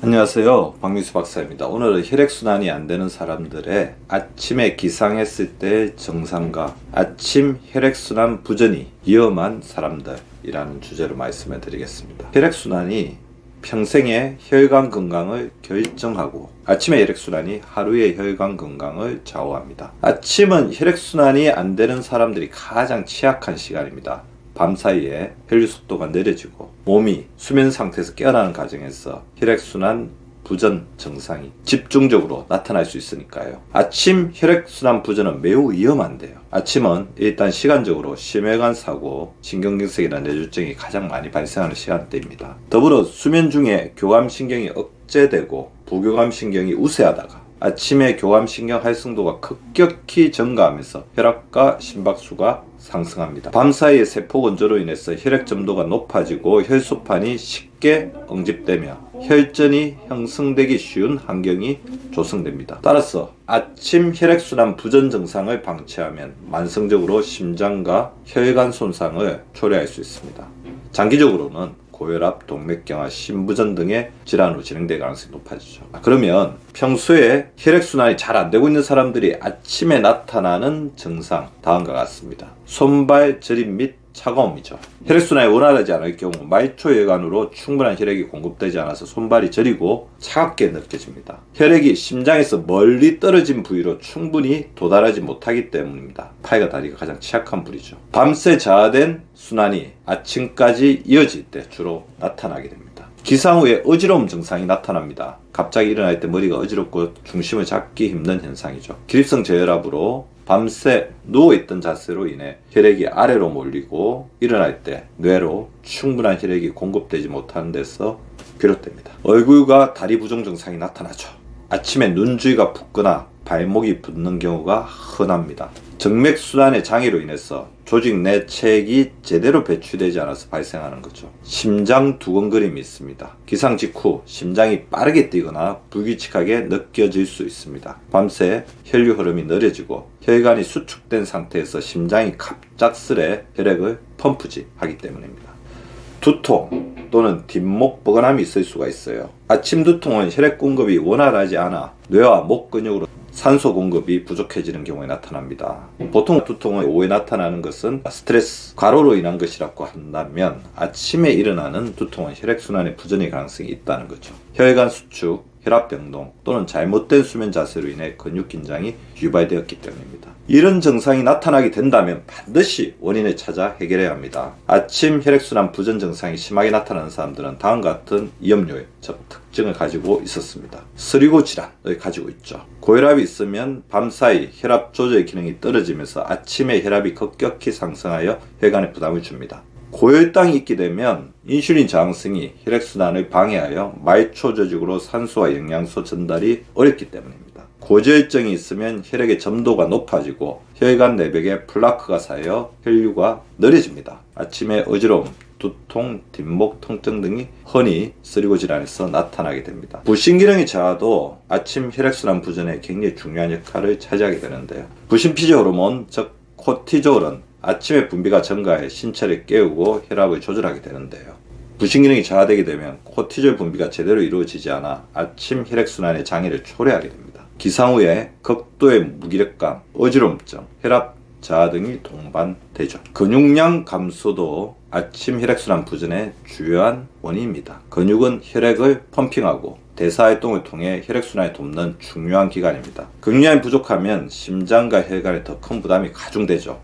안녕하세요, 박민수 박사입니다. 오늘은 혈액순환이 안 되는 사람들의 아침에 기상했을 때의 증상과 아침 혈액순환 부전이 위험한 사람들이라는 주제로 말씀을 드리겠습니다. 혈액순환이 평생의 혈관 건강을 결정하고 아침의 혈액순환이 하루의 혈관 건강을 좌우합니다. 아침은 혈액순환이 안 되는 사람들이 가장 취약한 시간입니다. 밤 사이에 혈류 속도가 느려지고 몸이 수면 상태에서 깨어나는 과정에서 혈액순환 부전 증상이 집중적으로 나타날 수 있으니까요. 아침 혈액순환 부전은 매우 위험한데요. 아침은 일단 시간적으로 심혈관 사고, 신경경색이나 뇌졸중이 가장 많이 발생하는 시간대입니다. 더불어 수면 중에 교감신경이 억제되고 부교감신경이 우세하다가 아침에 교감신경 활성도가 급격히 증가하면서 혈압과 심박수가 상승합니다. 밤 사이에 세포 건조로 인해서 혈액 점도가 높아지고 혈소판이 쉽게 응집되며 혈전이 형성되기 쉬운 환경이 조성됩니다. 따라서 아침 혈액순환 부전 증상을 방치하면 만성적으로 심장과 혈관 손상을 초래할 수 있습니다. 장기적으로는 고혈압, 동맥경화, 심부전 등의 질환으로 진행될 가능성이 높아지죠. 그러면 평소에 혈액순환이 잘 안 되고 있는 사람들이 아침에 나타나는 증상 다음과 같습니다. 손발 저림 및 차가움이죠. 혈액순환이 원활하지 않을 경우 말초혈관으로 충분한 혈액이 공급되지 않아서 손발이 저리고 차갑게 느껴집니다. 혈액이 심장에서 멀리 떨어진 부위로 충분히 도달하지 못하기 때문입니다. 팔과 다리가 가장 취약한 부위죠. 밤새 저하된 순환이 아침까지 이어질 때 주로 나타나게 됩니다. 기상 후에 어지러움 증상이 나타납니다. 갑자기 일어날 때 머리가 어지럽고 중심을 잡기 힘든 현상이죠. 기립성 저혈압으로 밤새 누워있던 자세로 인해 혈액이 아래로 몰리고 일어날 때 뇌로 충분한 혈액이 공급되지 못하는 데서 비롯됩니다. 얼굴과 다리 부종 증상이 나타나죠. 아침에 눈주위가 붓거나 발목이 붓는 경우가 흔합니다. 정맥순환의 장애로 인해서 조직 내 체액이 제대로 배출되지 않아서 발생하는 거죠. 심장 두근거림이 있습니다. 기상 직후 심장이 빠르게 뛰거나 불규칙하게 느껴질 수 있습니다. 밤새 혈류 흐름이 느려지고 혈관이 수축된 상태에서 심장이 갑작스레 혈액을 펌프지 하기 때문입니다. 두통 또는 뒷목 뻐근함이 있을 수가 있어요. 아침 두통은 혈액 공급이 원활하지 않아 뇌와 목 근육으로 산소 공급이 부족해지는 경우에 나타납니다. 보통 두통은 오후에 나타나는 것은 스트레스, 과로로 인한 것이라고 한다면 아침에 일어나는 두통은 혈액순환의 부전의 가능성이 있다는 거죠. 혈관 수축, 혈압병동 또는 잘못된 수면 자세로 인해 근육 긴장이 유발되었기 때문입니다. 이런 증상이 나타나게 된다면 반드시 원인을 찾아 해결해야 합니다. 아침 혈액순환 부전 증상이 심하게 나타나는 사람들은 다음과 같은 위험요인, 즉 특징을 가지고 있었습니다. 서리고 질환을 가지고 있죠. 고혈압이 있으면 밤사이 혈압 조절 기능이 떨어지면서 아침에 혈압이 급격히 상승하여 혈관에 부담을 줍니다. 고혈당이 있게 되면 인슐린 저항성이 혈액순환을 방해하여 말초 조직으로 산소와 영양소 전달이 어렵기 때문입니다. 고지혈증이 있으면 혈액의 점도가 높아지고 혈관 내벽에 플라크가 쌓여 혈류가 느려집니다. 아침에 어지러움, 두통, 뒷목 통증 등이 흔히 서리고 질환에서 나타나게 됩니다. 부신기능의 저하도 아침 혈액순환 부전에 굉장히 중요한 역할을 차지하게 되는데요. 부신피지 호르몬, 즉 코티졸은 아침에 분비가 증가해 신체를 깨우고 혈압을 조절하게 되는데요. 부신기능이 저하되게 되면 코티졸 분비가 제대로 이루어지지 않아 아침 혈액순환의 장애를 초래하게 됩니다. 기상 후에 극도의 무기력감, 어지럼증, 혈압 저하 등이 동반되죠. 근육량 감소도 아침 혈액순환 부전의 주요한 원인입니다. 근육은 혈액을 펌핑하고 대사활동을 통해 혈액순환을 돕는 중요한 기관입니다. 근육량이 부족하면 심장과 혈관에 더 큰 부담이 가중되죠.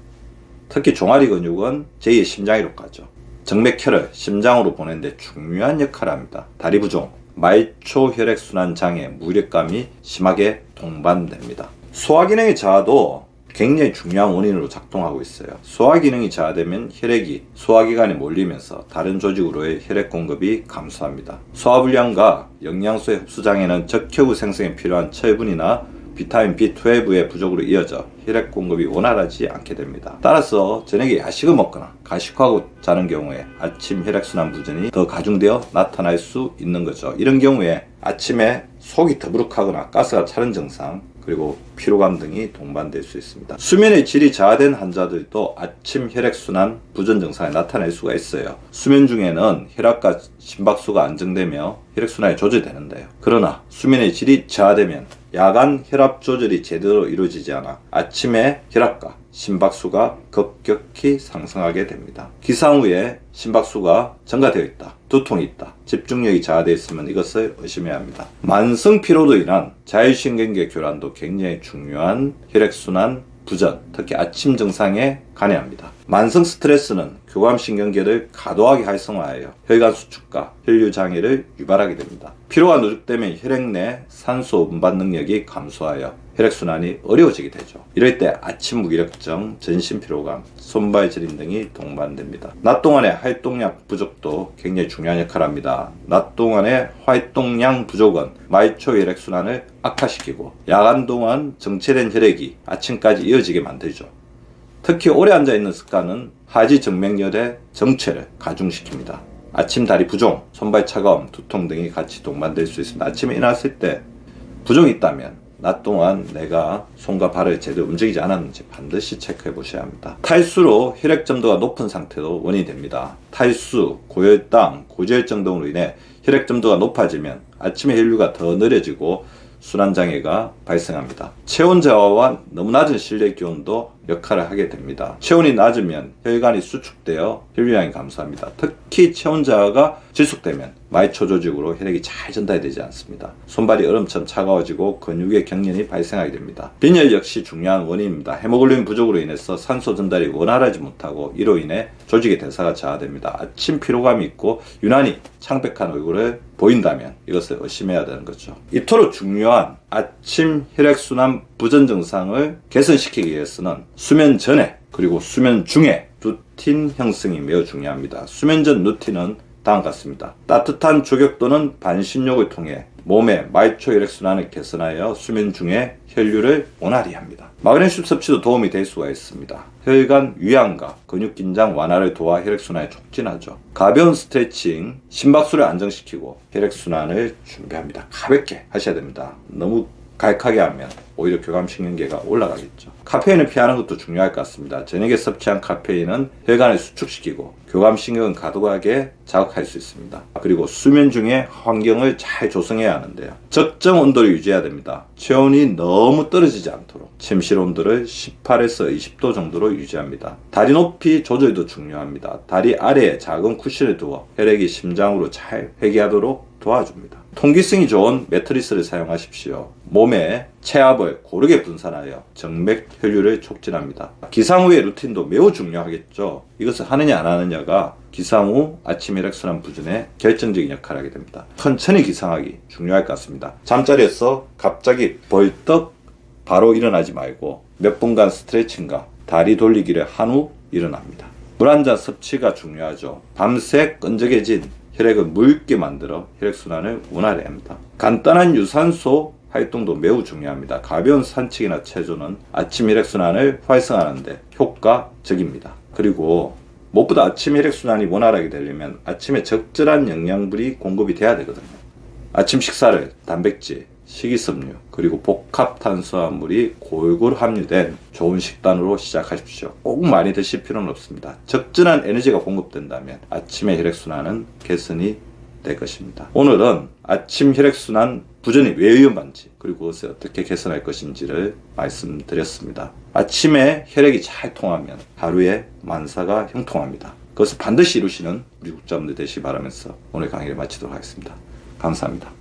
특히 종아리 근육은 제2의 심장이라고 하죠. 정맥혈을 심장으로 보내는데 중요한 역할을 합니다. 다리 부종, 말초 혈액순환 장애, 무력감이 심하게 동반됩니다. 소화기능의 저하도 굉장히 중요한 원인으로 작동하고 있어요. 소화기능이 저하되면 혈액이 소화기관에 몰리면서 다른 조직으로의 혈액 공급이 감소합니다. 소화불량과 영양소의 흡수 장애는 적혈구 생성에 필요한 철분이나 비타민 B12의 부족으로 이어져 혈액 공급이 원활하지 않게 됩니다. 따라서 저녁에 야식을 먹거나 가식하고 자는 경우에 아침 혈액순환 부전이 더 가중되어 나타날 수 있는 거죠. 이런 경우에 아침에 속이 더부룩하거나 가스가 차는 증상, 그리고 피로감 등이 동반될 수 있습니다. 수면의 질이 저하된 환자들도 아침 혈액순환 부전 증상이 나타날 수가 있어요. 수면 중에는 혈압과 심박수가 안정되며 혈액순환이 조절되는데요. 그러나 수면의 질이 저하되면 야간 혈압 조절이 제대로 이루어지지 않아 아침에 혈압과 심박수가 급격히 상승하게 됩니다. 기상 후에 심박수가 증가되어 있다, 두통이 있다, 집중력이 저하되어 있으면 이것을 의심해야 합니다. 만성 피로로 인한 자율신경계 교란도 굉장히 중요한 혈액순환 부전, 특히 아침 증상에 관여합니다. 만성 스트레스는 교감신경계를 과도하게 활성화하여 혈관 수축과 혈류 장애를 유발하게 됩니다. 피로가 누적되면 혈액 내 산소 운반 능력이 감소하여 혈액순환이 어려워지게 되죠. 이럴 때 아침 무기력증, 전신 피로감, 손발 저림 등이 동반됩니다. 낮 동안의 활동량 부족도 굉장히 중요한 역할을 합니다. 낮 동안의 활동량 부족은 말초 혈액순환을 악화시키고 야간 동안 정체된 혈액이 아침까지 이어지게 만들죠. 특히 오래 앉아있는 습관은 하지 정맥열의 정체를 가중시킵니다. 아침 다리 부종, 손발 차가움, 두통 등이 같이 동반될 수 있습니다. 아침에 일어났을 때 부종이 있다면 낮 동안 내가 손과 발을 제대로 움직이지 않았는지 반드시 체크해 보셔야 합니다. 탈수로 혈액 점도가 높은 상태도 원인이 됩니다. 탈수, 고혈당, 고지혈증 등으로 인해 혈액 점도가 높아지면 아침에 혈류가 더 느려지고 순환장애가 발생합니다. 체온 저하와 너무 낮은 실내 기온도 역할을 하게 됩니다. 체온이 낮으면 혈관이 수축되어 혈류량이 감소합니다. 특히 체온 저하가 지속되면 말초 조직으로 혈액이 잘 전달이 되지 않습니다. 손발이 얼음처럼 차가워지고 근육의 경련이 발생하게 됩니다. 빈혈 역시 중요한 원인입니다. 헤모글로빈 부족으로 인해서 산소 전달이 원활하지 못하고 이로 인해 조직의 대사가 저하됩니다. 아침 피로감이 있고 유난히 창백한 얼굴을 보인다면 이것을 의심해야 되는 거죠. 이토록 중요한 아침 혈액순환 부전 증상을 개선시키기 위해서는 수면 전에 그리고 수면 중에 루틴 형성이 매우 중요합니다. 수면 전 루틴은 다음과 같습니다. 따뜻한 족욕 또는 반신욕을 통해 몸의 말초 혈액순환을 개선하여 수면 중에 혈류를 원활히 합니다. 마그네슘 섭취도 도움이 될 수가 있습니다. 혈관 위양과 근육 긴장 완화를 도와 혈액순환을 촉진하죠. 가벼운 스트레칭, 심박수를 안정시키고 혈액순환을 준비합니다. 가볍게 하셔야 됩니다. 너무 갈하게 하면 오히려 교감신경계가 올라가겠죠. 카페인을 피하는 것도 중요할 것 같습니다. 저녁에 섭취한 카페인은 혈관을 수축시키고 교감신경을 과도하게 자극할 수 있습니다. 그리고 수면 중에 환경을 잘 조성해야 하는데요. 적정 온도를 유지해야 됩니다. 체온이 너무 떨어지지 않도록 침실 온도를 18에서 20도 정도로 유지합니다. 다리 높이 조절도 중요합니다. 다리 아래에 작은 쿠션을 두어 혈액이 심장으로 잘 회귀하도록 도와줍니다. 통기성이 좋은 매트리스를 사용하십시오. 몸에 체압을 고르게 분산하여 정맥 혈류를 촉진합니다. 기상 후의 루틴도 매우 중요하겠죠. 이것을 하느냐 안 하느냐가 기상 후 아침 혈액순환 부전에 결정적인 역할을 하게 됩니다. 천천히 기상하기 중요할 것 같습니다. 잠자리에서 갑자기 벌떡 바로 일어나지 말고 몇 분간 스트레칭과 다리 돌리기를 한 후 일어납니다. 물 한 잔 섭취가 중요하죠. 밤새 끈적해진 혈액을 묽게 만들어 혈액순환을 원활히 합니다. 간단한 유산소 활동도 매우 중요합니다. 가벼운 산책이나 체조는 아침 혈액순환을 활성화하는데 효과적입니다. 그리고 무엇보다 아침 혈액순환이 원활하게 되려면 아침에 적절한 영양분이 공급이 돼야 되거든요. 아침 식사를 단백질, 식이섬유, 그리고 복합탄수화물이 골고루 함유된 좋은 식단으로 시작하십시오. 꼭 많이 드실 필요는 없습니다. 적절한 에너지가 공급된다면 아침의 혈액순환은 개선이 될 것입니다. 오늘은 아침 혈액순환 부전이 왜 위험한지 그리고 그것을 어떻게 개선할 것인지를 말씀드렸습니다. 아침에 혈액이 잘 통하면 하루에 만사가 형통합니다. 그것을 반드시 이루시는 우리 국자분들 되시기 바라면서 오늘 강의를 마치도록 하겠습니다. 감사합니다.